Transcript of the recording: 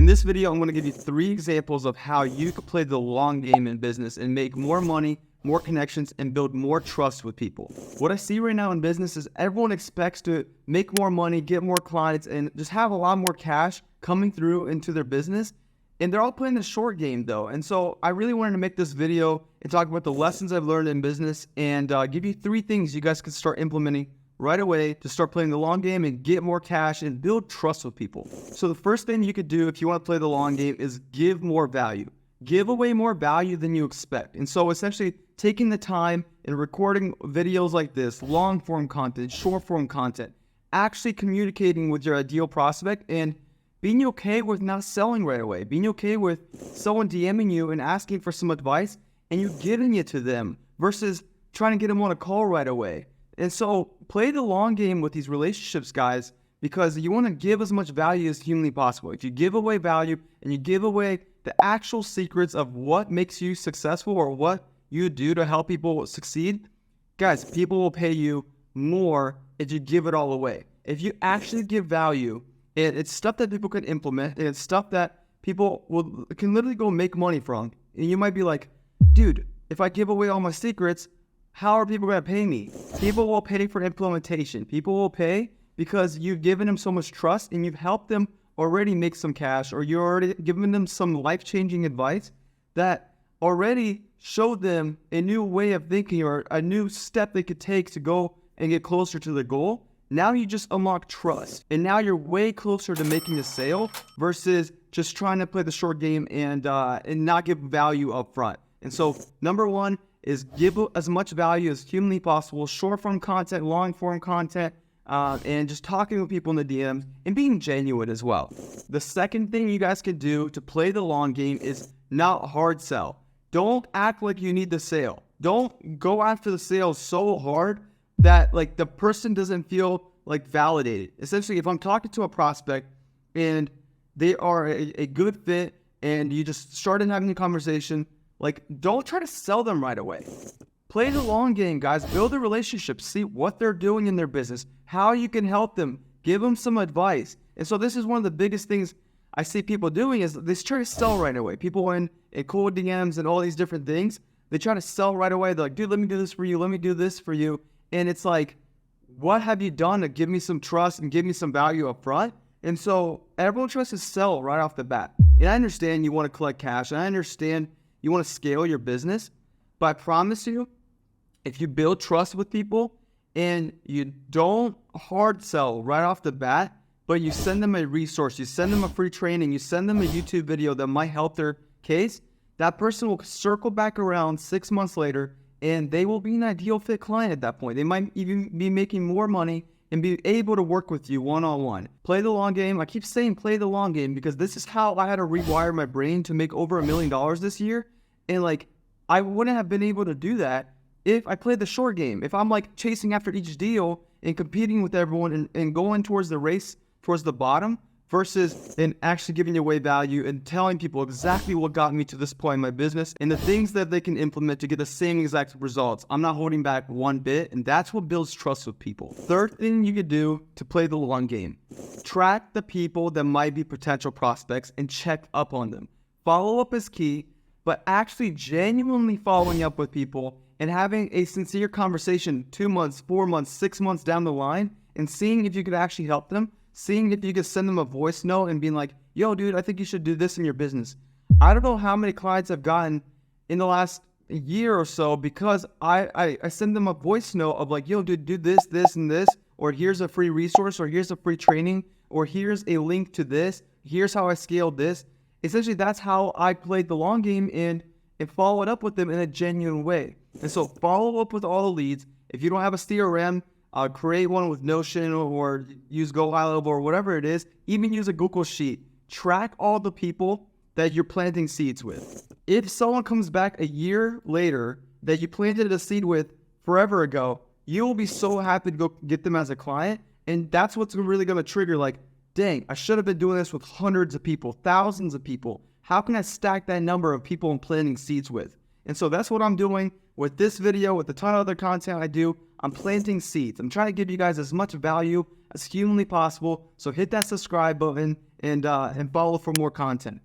In this video, I'm going to give you 3 examples of how you can play the long game in business and make more money, more connections, and build more trust with people. What I see right now in business is everyone expects to make more money, get more clients, and just have a lot more cash coming through into their business. And they're all playing the short game though. And so I really wanted to make this video and talk about the lessons I've learned in business and give you 3 things you guys can start implementing right away to start playing the long game and get more cash and build trust with people. So the first thing you could do if you want to play the long game is give more value. Give away more value than you expect. And so essentially taking the time and recording videos like this, long form content, short form content, actually communicating with your ideal prospect and being okay with not selling right away, being okay with someone DMing you and asking for some advice and you giving it to them versus trying to get them on a call right away. And so play the long game with these relationships, guys, because you want to give as much value as humanly possible. If you give away value and you give away the actual secrets of what makes you successful or what you do to help people succeed, guys, people will pay you more if you give it all away. If you actually give value, it's stuff that people can implement, and it's stuff that people can literally go make money from. And you might be like, dude, if I give away all my secrets, how are people going to pay me? People will pay for implementation. People will pay because you've given them so much trust and you've helped them already make some cash, or you're already giving them some life-changing advice that already showed them a new way of thinking or a new step they could take to go and get closer to the goal. Now you just unlock trust, and now you're way closer to making a sale versus just trying to play the short game and not give value up front. And so number 1 is give as much value as humanly possible, short form content, long form content, and just talking with people in the DMs and being genuine as well. The second thing you guys can do to play the long game is not hard sell. Don't act like you need the sale. Don't go after the sale so hard that like the person doesn't feel like validated. Essentially, if I'm talking to a prospect and they are a good fit and you just started having a conversation, like, don't try to sell them right away. Play the long game, guys. Build a relationship. See what they're doing in their business, how you can help them, give them some advice. And so this is one of the biggest things I see people doing is they try to sell right away. People in cold DMs and all these different things, they try to sell right away. They're like, dude, let me do this for you. Let me do this for you. And it's like, what have you done to give me some trust and give me some value up front? And so everyone tries to sell right off the bat. And I understand you want to collect cash, and I understand you want to scale your business, but I promise you, if you build trust with people and you don't hard sell right off the bat, but you send them a resource, you send them a free training, you send them a YouTube video that might help their case, that person will circle back around 6 months later and they will be an ideal fit client at that point. They might even be making more money and be able to work with you one-on-one. Play the long game. I keep saying play the long game because this is how I had to rewire my brain to make over $1 million this year. And like, I wouldn't have been able to do that if I played the short game. If I'm like chasing after each deal and competing with everyone and going towards the race, towards the bottom, versus in actually giving away value and telling people exactly what got me to this point in my business and the things that they can implement to get the same exact results. I'm not holding back one bit, and that's what builds trust with people. Third thing you could do to play the long game, track the people that might be potential prospects and check up on them. Follow up is key, but actually genuinely following up with people and having a sincere conversation 2 months, 4 months, 6 months down the line and seeing if you could actually help them, seeing if you could send them a voice note and being like, yo, dude, I think you should do this in your business. I don't know how many clients I've gotten in the last year or so because I send them a voice note of like, yo, dude, do this, this, and this, or here's a free resource, or here's a free training, or here's a link to this, here's how I scaled this. Essentially, that's how I played the long game and followed up with them in a genuine way. And so follow up with all the leads. If you don't have a CRM, create one with Notion or use Go High Level or whatever it is. Even use a Google Sheet. Track all the people that you're planting seeds with. If someone comes back a year later that you planted a seed with forever ago, you will be so happy to go get them as a client. And that's what's really going to trigger like, dang, I should have been doing this with hundreds of people, thousands of people. How can I stack that number of people I'm planting seeds with? And so that's what I'm doing with this video, with a ton of other content I do. I'm planting seeds. I'm trying to give you guys as much value as humanly possible. So hit that subscribe button and follow for more content.